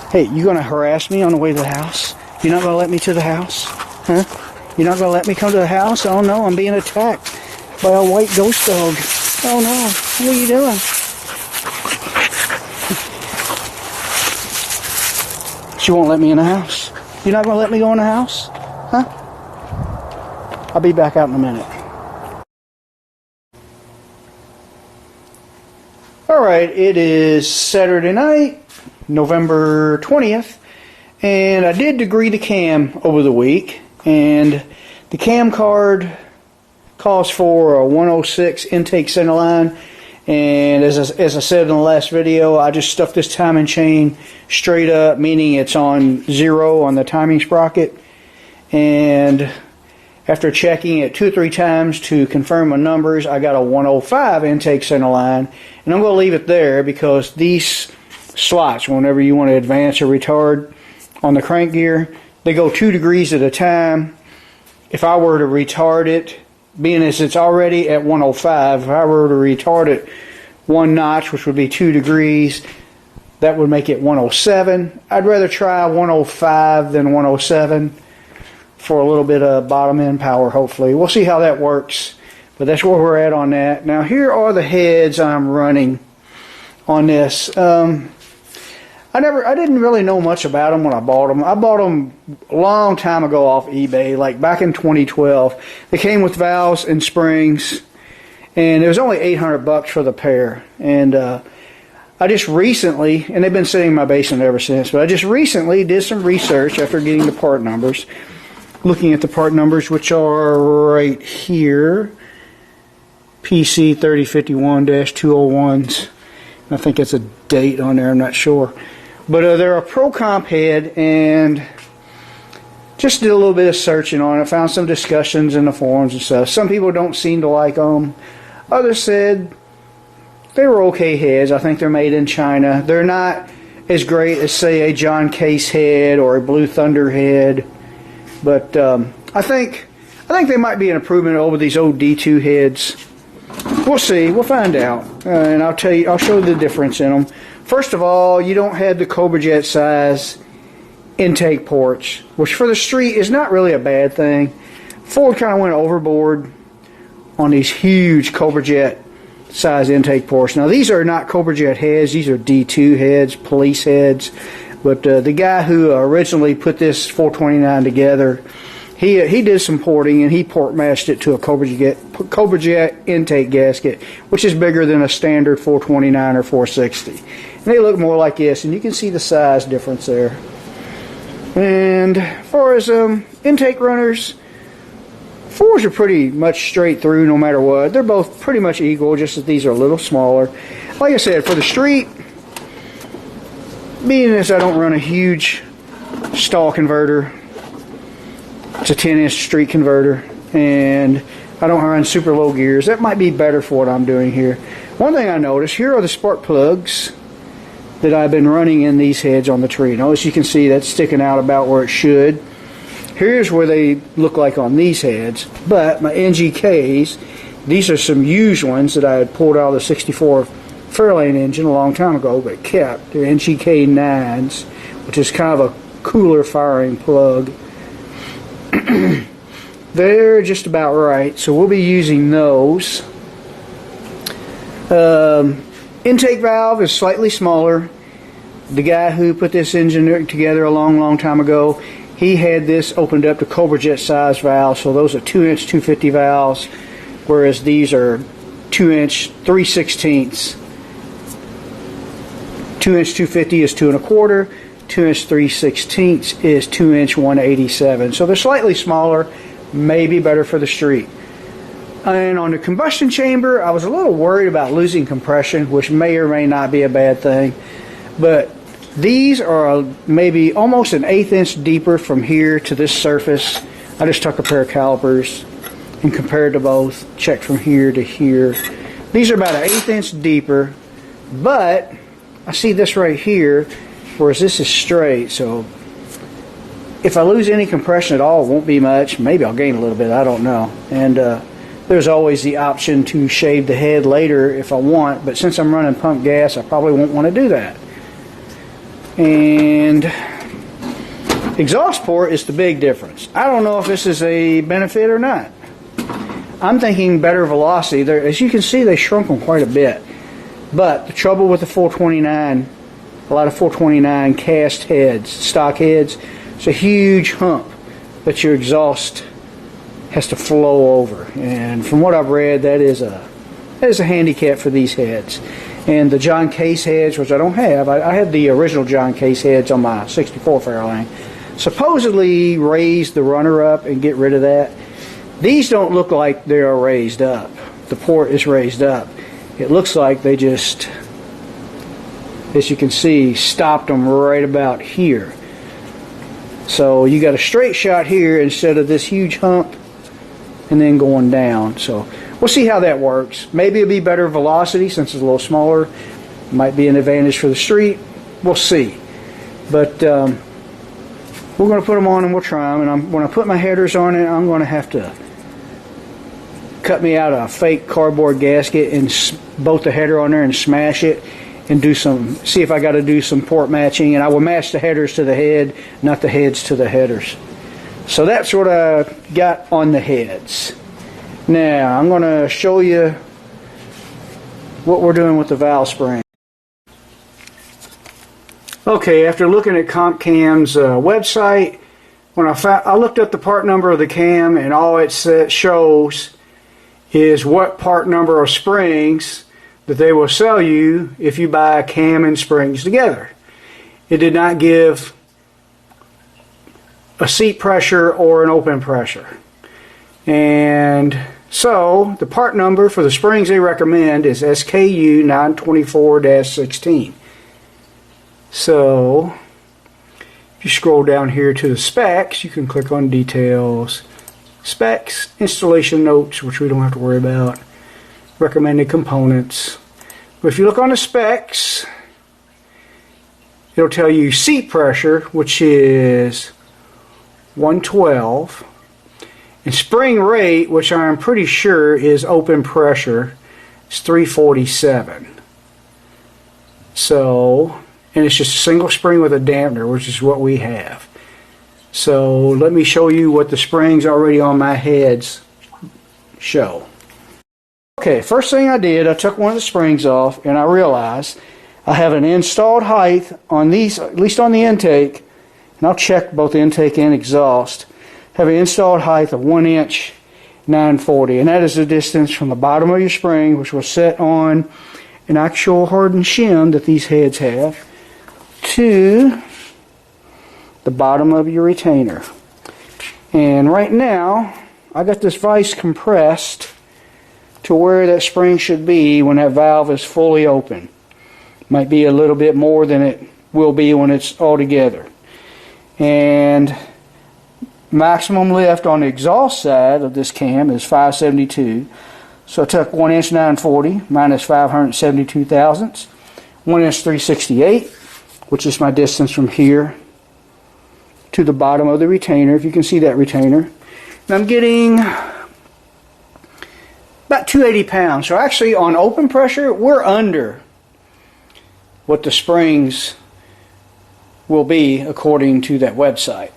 Hey, you gonna harass me on the way to the house? You're not gonna let me to the house? Huh? You're not gonna let me come to the house? Oh no, I'm being attacked by a white ghost dog. Oh no, what are you doing? She won't let me in the house. You're not gonna let me go in the house? Huh? I'll be back out in a minute. Alright, it is Saturday night, November 20th, and I did degree the cam over the week, and the cam card calls for a 106 intake center line, and as I said in the last video, I just stuffed this timing chain straight up, meaning it's on 0 on the timing sprocket, and after checking it 2 or 3 times to confirm my numbers, I got a 105 intake center line, and I'm going to leave it there because these slots, whenever you want to advance or retard on the crank gear, they go 2 degrees at a time. If I were to retard it, being as it's already at 105, if I were to retard it 1 notch, which would be 2 degrees, that would make it 107. I'd rather try 105 than 107 for a little bit of bottom end power, hopefully. We'll see how that works, but that's where we're at on that. Now here are the heads I'm running on this. I didn't really know much about them when I bought them. I bought them a long time ago off eBay, like back in 2012. They came with valves and springs, and it was only $800 for the pair. And I just recently, and they've been sitting in my basement ever since, but I just recently did some research after getting the part numbers, looking at the part numbers, which are right here, PC 3051-201s. I think it's a date on there, I'm not sure. But they're a Pro Comp head, and just did a little bit of searching on it. Found some discussions in the forums and stuff. Some people don't seem to like them. Others said they were okay heads. I think they're made in China. They're not as great as, say, a John Case head or a Blue Thunder head. But I think they might be an improvement over these old D2 heads. We'll see. We'll find out, and I'll tell you. I'll show you the difference in them. First of all, you don't have the Cobra Jet size intake ports, which for the street is not really a bad thing. Ford kind of went overboard on these huge Cobra Jet size intake ports. Now these are not Cobra Jet heads; these are D2 heads, police heads. But the guy who originally put this 429 together, he did some porting, and he port matched it to a Cobra Jet intake gasket, which is bigger than a standard 429 or 460. And they look more like this, and you can see the size difference there. And as far as intake runners, Fords are pretty much straight through no matter what. They're both pretty much equal, just that these are a little smaller. Like I said, for the street, being as I don't run a huge stall converter, it's a 10-inch street converter, and I don't run super low gears. That might be better for what I'm doing here. One thing I noticed, here are the spark plugs that I've been running in these heads on the tree. Now, as you can see, that's sticking out about where it should. Here's where they look like on these heads. But my NGKs, these are some used ones that I had pulled out of the 64 Fairlane engine a long time ago, but kept. They're NGK 9s, which is kind of a cooler firing plug. They're just about right, so we'll be using those. Intake valve is slightly smaller. The guy who put this engine together a long time ago, he had this opened up to Cobra Jet size valves, so those are 2-inch 250 valves, whereas these are 2-inch 3/16. 2-inch 250 is 2 1/4. 2-inch 3/16 is 2-inch 187. So they're slightly smaller, maybe better for the street. And on the combustion chamber, I was a little worried about losing compression, which may or may not be a bad thing. But these are maybe almost an 1/8 inch deeper from here to this surface. I just took a pair of calipers and compared to both, checked from here to here. These are about an 1/8 inch deeper, but I see this right here, whereas this is straight, so if I lose any compression at all, it won't be much. Maybe I'll gain a little bit, I don't know. And there's always the option to shave the head later if I want, but since I'm running pump gas, I probably won't want to do that. And exhaust port is the big difference. I don't know if this is a benefit or not. I'm thinking better velocity. As you can see, they shrunk them quite a bit. But the trouble with the 429, a lot of 429 cast heads, stock heads, it's a huge hump that your exhaust has to flow over. And from what I've read, that is a handicap for these heads. And the John Case heads, which I don't have, I had the original John Case heads on my 64 Fairlane, supposedly raise the runner up and get rid of that. These don't look like they are raised up. The port is raised up. It looks like they just, as you can see, stopped them right about here. So you got a straight shot here instead of this huge hump and then going down. So we'll see how that works. Maybe it'll be better velocity since it's a little smaller. Might be an advantage for the street. We'll see. But we're going to put them on and we'll try them. And when I put my headers on it, I'm going to have to cut me out a fake cardboard gasket and bolt the header on there and smash it and see if I got to do some port matching. And I will match the headers to the head, not the heads to the headers. So that's what I got on the heads. Now I'm going to show you what we're doing with the valve spring. Okay, after looking at CompCam's website, when I looked up the part number of the cam, and all it shows is what part number of springs that they will sell you if you buy a cam and springs together. It did not give a seat pressure or an open pressure. And so the part number for the springs they recommend is SKU 924-16. So if you scroll down here to the specs, you can click on details, specs, installation notes, which we don't have to worry about, recommended components. But if you look on the specs, it'll tell you seat pressure, which is 112, and spring rate, which I'm pretty sure is open pressure, is 347. So, and it's just a single spring with a dampener, which is what we have. So let me show you what the springs already on my heads show. Okay, first thing I did, I took one of the springs off and I realized I have an installed height on these, at least on the intake, and I'll check both intake and exhaust, have an installed height of 1 inch 940, and that is the distance from the bottom of your spring, which was set on an actual hardened shim that these heads have, to the bottom of your retainer. And right now I got this vise compressed to where that spring should be when that valve is fully open. Might be a little bit more than it will be when it's all together. And maximum lift on the exhaust side of this cam is 572. So I took 1 inch 940 minus 572 thousandths, 1 inch 368, which is my distance from here to the bottom of the retainer, if you can see that retainer. And I'm getting about 280 pounds. So actually on open pressure, we're under what the springs will be according to that website.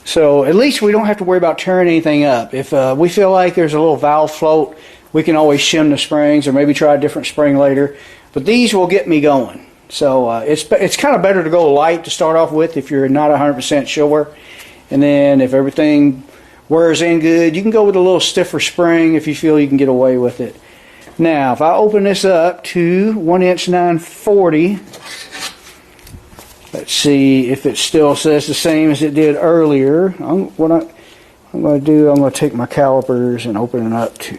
So at least we don't have to worry about tearing anything up. If we feel like there's a little valve float, we can always shim the springs or maybe try a different spring later. But these will get me going. So it's kind of better to go light to start off with if you're not 100% sure. And then if everything wears in good, you can go with a little stiffer spring if you feel you can get away with it. Now, if I open this up to 1 inch 940, let's see if it still says the same as it did earlier. What I'm going to do, I'm going to take my calipers and open it up to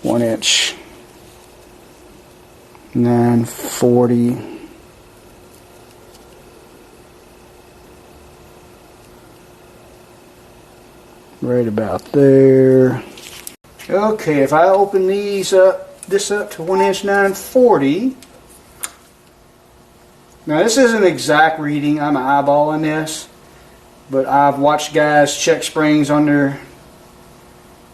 1 inch 940. Right about there. Okay, if I open this up to 1 inch 940, now this isn't exact reading, I'm eyeballing this, but I've watched guys check springs on their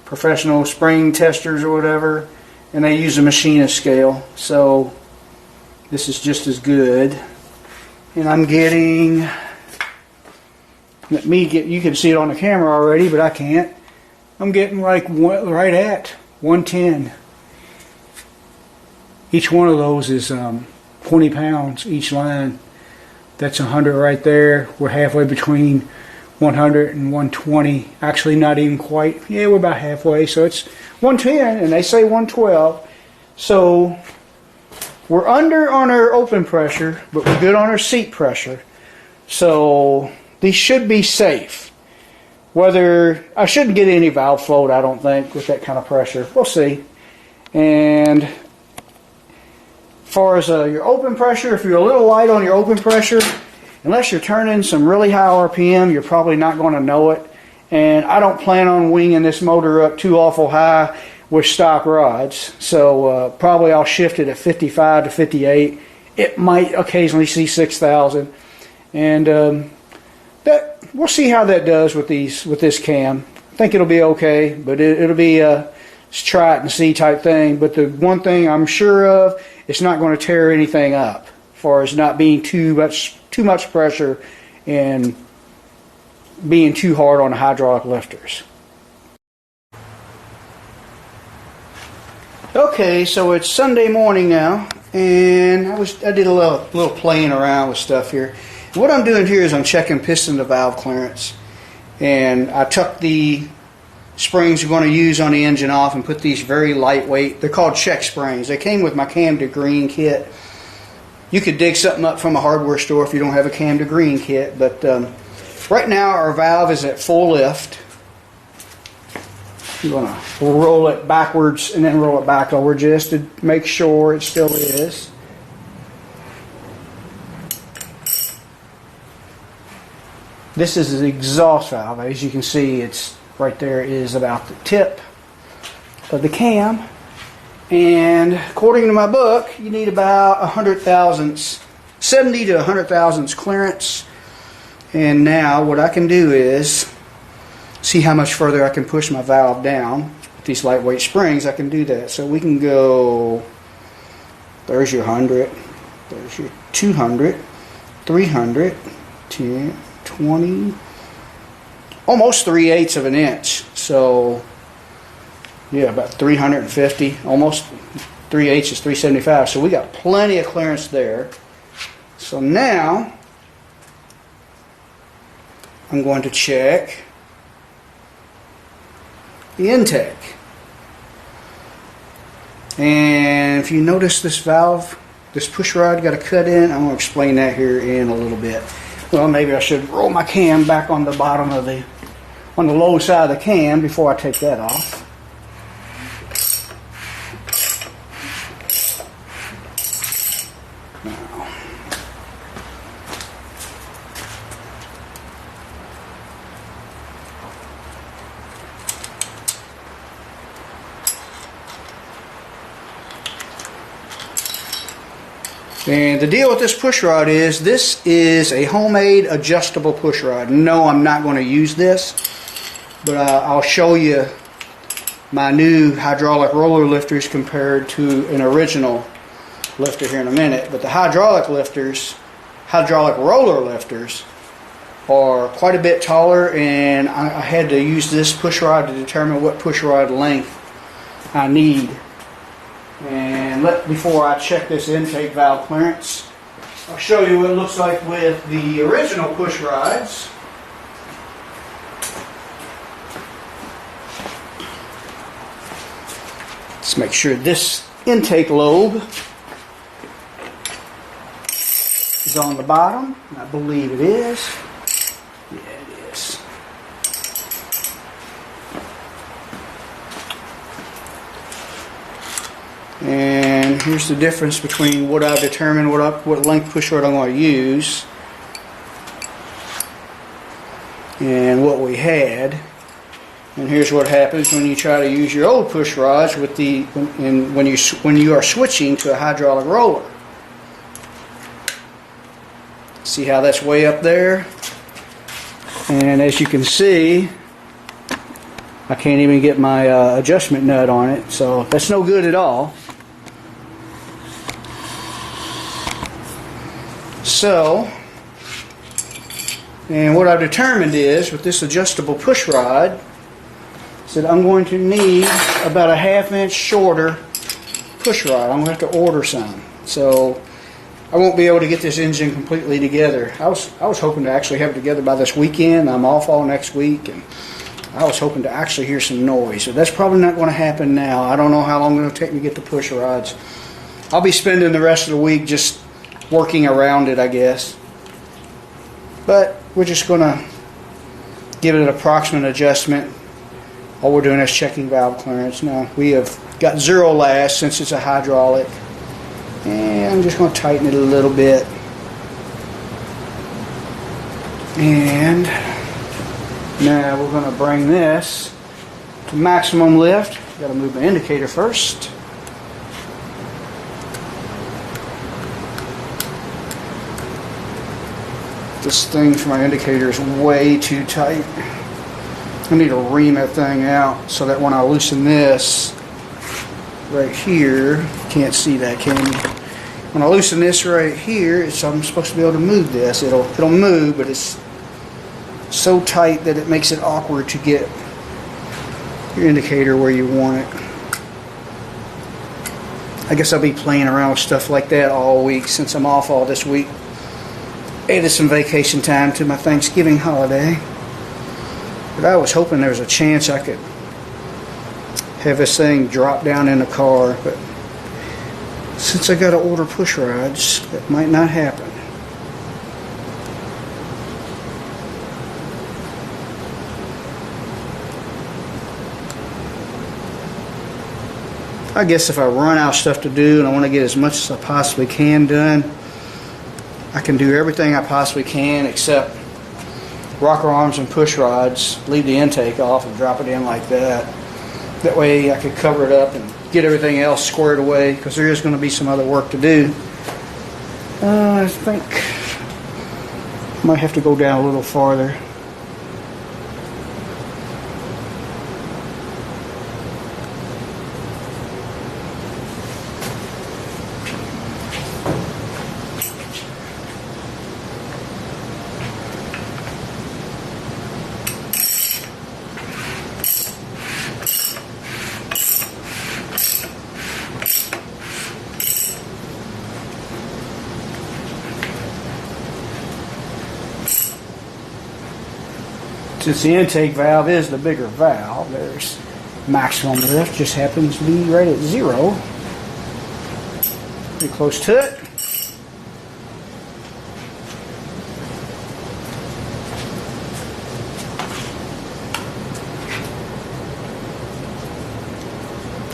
professional spring testers or whatever, and they use a machinist scale, so this is just as good. and I'm getting, you can see it on the camera already, but I can't. I'm getting like right at 110. Each one of those is 20 pounds each line. That's 100 right there. We're halfway between 100 and 120. Actually, not even quite. Yeah, we're about halfway. So it's 110, and they say 112. So we're under on our open pressure, but we're good on our seat pressure. So these should be safe. Whether I shouldn't get any valve float, I don't think, with that kind of pressure. We'll see. And as far as your open pressure, if you're a little light on your open pressure, unless you're turning some really high RPM, you're probably not going to know it. And I don't plan on winging this motor up too awful high with stock rods. So probably I'll shift it at 55 to 58. It might occasionally see 6,000. And we'll see how that does with this cam. I think it'll be okay, but it'll be let's try it and see type thing. But the one thing I'm sure of, it's not going to tear anything up, as far as not being too much pressure and being too hard on the hydraulic lifters. Okay, so it's Sunday morning now, and I did a little playing around with stuff here. What I'm doing here is I'm checking piston to valve clearance, and I took the springs we're going to use on the engine off and put these very lightweight, they're called check springs. They came with my cam to green kit. You could dig something up from a hardware store if you don't have a cam to green kit, but right now our valve is at full lift. I'm going to roll it backwards and then roll it back over just to make sure it still is. This is the exhaust valve. As you can see, it's right there is about the tip of the cam. And according to my book, you need about 100 thousandths, 70 to 100 thousandths clearance. And now what I can do is see how much further I can push my valve down. With these lightweight springs, I can do that. So we can go, there's your 100, there's your 200, 300, 10, 20, almost 3/8 of an inch. So yeah, about 350, almost 3/8 is 375. So we got plenty of clearance there. So now I'm going to check the intake. And if you notice this valve, this push rod got a cut in. I'm going to explain that here in a little bit. Well, maybe I should roll my cam back on the bottom of on the low side of the cam before I take that off. And the deal with this push rod is, this is a homemade adjustable push rod. No, I'm not going to use this, but I'll show you my new hydraulic roller lifters compared to an original lifter here in a minute. But the hydraulic roller lifters are quite a bit taller, and I had to use this push rod to determine what push rod length I need. And before I check this intake valve clearance, I'll show you what it looks like with the original push rods. Let's make sure this intake lobe is on the bottom. I believe it is. Yeah, it is. And here's the difference between what I've determined, what length push rod I'm going to use, and what we had. And here's what happens when you try to use your old push rods with when you are switching to a hydraulic roller. See how that's way up there? And as you can see, I can't even get my adjustment nut on it, so that's no good at all. So And what I've determined is, with this adjustable push rod, is that I'm going to need about a 1/2 inch shorter push rod. I'm going to have to order some. So I won't be able to get this engine completely together. I was hoping to actually have it together by this weekend. I'm off all next week, and I was hoping to actually hear some noise. So that's probably not going to happen now. I don't know how long it'll take me to get the push rods. I'll be spending the rest of the week just working around it, I guess. But we're just going to give it an approximate adjustment. All we're doing is checking valve clearance. Now, we have got 0 last since it's a hydraulic. And I'm just going to tighten it a little bit. And now we're going to bring this to maximum lift. Got to move my indicator first. This thing for my indicator is way too tight. I need to ream that thing out so that when I loosen this right here, you can't see that, can you? When I loosen this right here, I'm supposed to be able to move this. It'll move, but it's so tight that it makes it awkward to get your indicator where you want it. I guess I'll be playing around with stuff like that all week since I'm off all this week. Added some vacation time to my Thanksgiving holiday. But I was hoping there was a chance I could have this thing drop down in the car. But since I got to order push rods, that might not happen. I guess if I run out of stuff to do and I want to get as much as I possibly can done, I can do everything I possibly can except rocker arms and push rods, leave the intake off and drop it in like that. That way I could cover it up and get everything else squared away, because there is going to be some other work to do. I think I might have to go down a little farther. Since the intake valve is the bigger valve, there's maximum lift, just happens to be right at 0. Pretty close to it.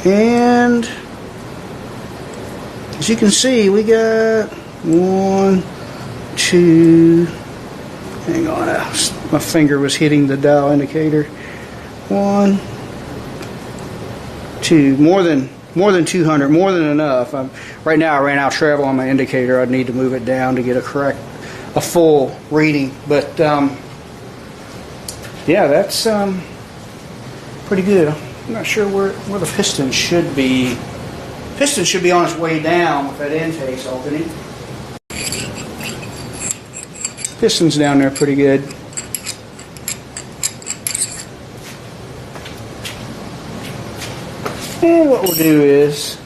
And as you can see, we got 1, 2, hang on, my finger was hitting the dial indicator. 1, 2, more than 200, more than enough. Right now I ran out of travel on my indicator. I'd need to move it down to get a full reading. But yeah, that's pretty good. I'm not sure where the piston should be. Piston should be on its way down with that intake's opening. Piston's down there pretty good. And what we'll do is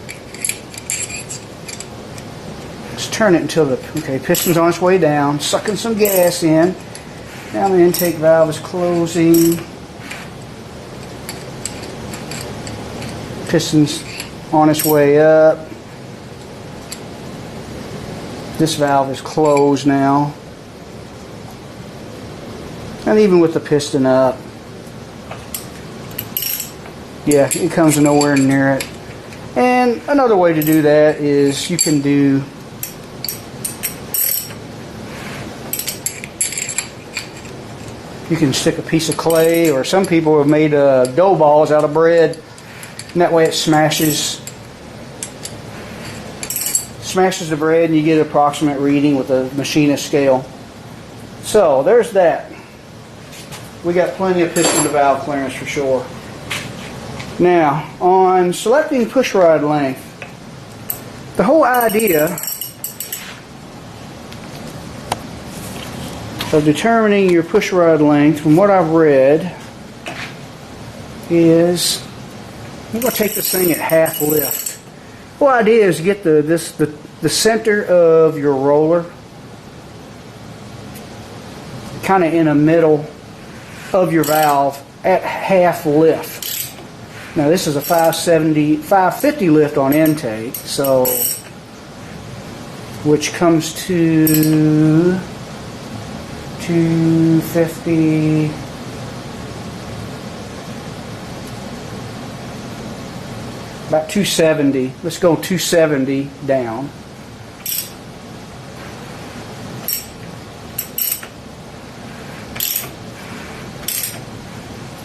just turn it until the piston's on its way down, sucking some gas in. Now the intake valve is closing. Piston's on its way up. This valve is closed now. And even with the piston up, yeah, it comes nowhere near it. And another way to do that is you can stick a piece of clay, or some people have made dough balls out of bread, and that way it smashes the bread and you get an approximate reading with a machinist scale. So there's that. We got plenty of piston to valve clearance for sure. Now, on selecting push rod length, the whole idea of determining your push rod length, from what I've read, is I'm going to take this thing at half lift. The whole idea is to get the center of your roller kind of in the middle of your valve at half lift. Now this is a 550 lift on intake, so which comes to 250. About 270. Let's go 270 down.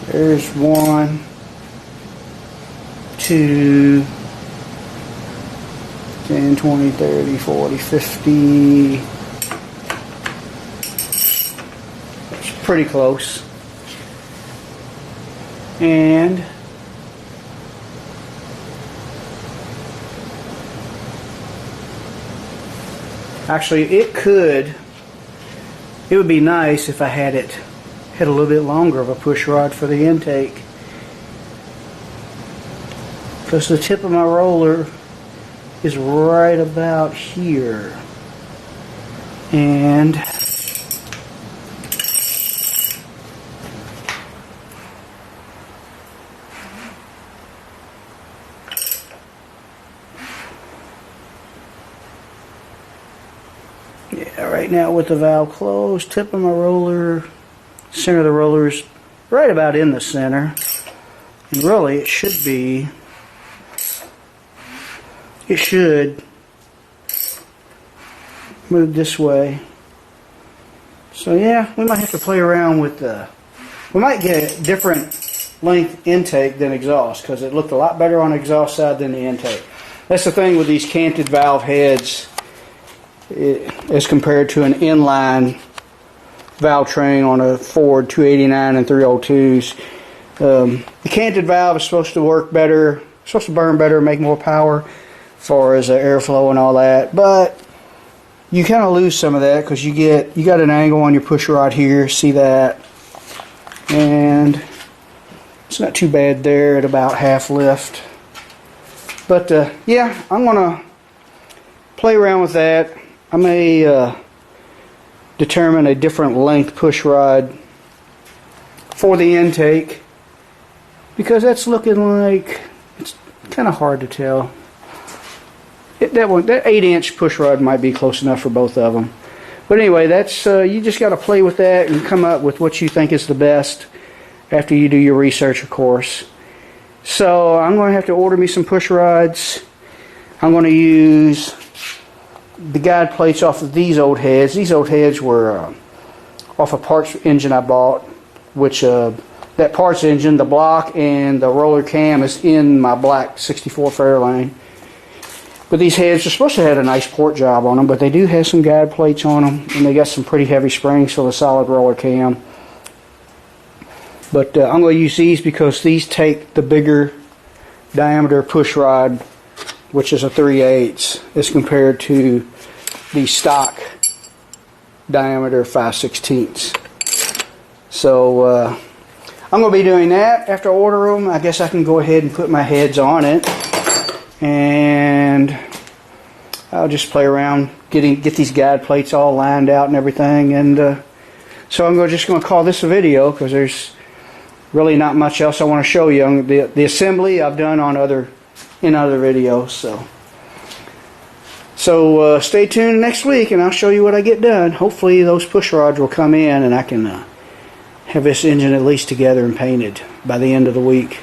There's 1, 2, 10, 20, 30, 40, 50. It's pretty close. And actually it would be nice if I had a little bit longer of a push rod for the intake, because the tip of my roller is right about here, and yeah, right now with the valve closed, tip of my roller, center of the roller is right about in the center, and really it should move this way. So yeah, we might have to play around with we might get a different length intake than exhaust, because it looked a lot better on the exhaust side than the intake. That's the thing with these canted valve heads, as compared to an inline valve train on a Ford 289 and 302s. The canted valve is supposed to work better, supposed to burn better, make more power as far as airflow and all that, but you kind of lose some of that because you got an angle on your push rod here, see that, and it's not too bad there at about half lift. But yeah, I'm gonna play around with that. I may determine a different length push rod for the intake, because that's looking like it's kind of hard to tell. That 8-inch push rod might be close enough for both of them. But anyway, that's you just got to play with that and come up with what you think is the best after you do your research, of course. So I'm going to have to order me some push rods. I'm going to use the guide plates off of these old heads. These old heads were off a parts engine I bought, which that parts engine, the block and the roller cam is in my black 64 Fairlane. But these heads are supposed to have a nice port job on them, but they do have some guide plates on them, and they got some pretty heavy springs for the solid roller cam. But I'm going to use these because these take the bigger diameter push rod, which is a 3/8, as compared to the stock diameter 5/16. So I'm going to be doing that. After I order them, I guess I can go ahead and put my heads on it, and I'll just play around, get these guide plates all lined out and everything. And so I'm just going to call this a video, because there's really not much else I want to show you. The assembly I've done on other videos. So stay tuned next week, and I'll show you what I get done. Hopefully those push rods will come in, and I can have this engine at least together and painted by the end of the week.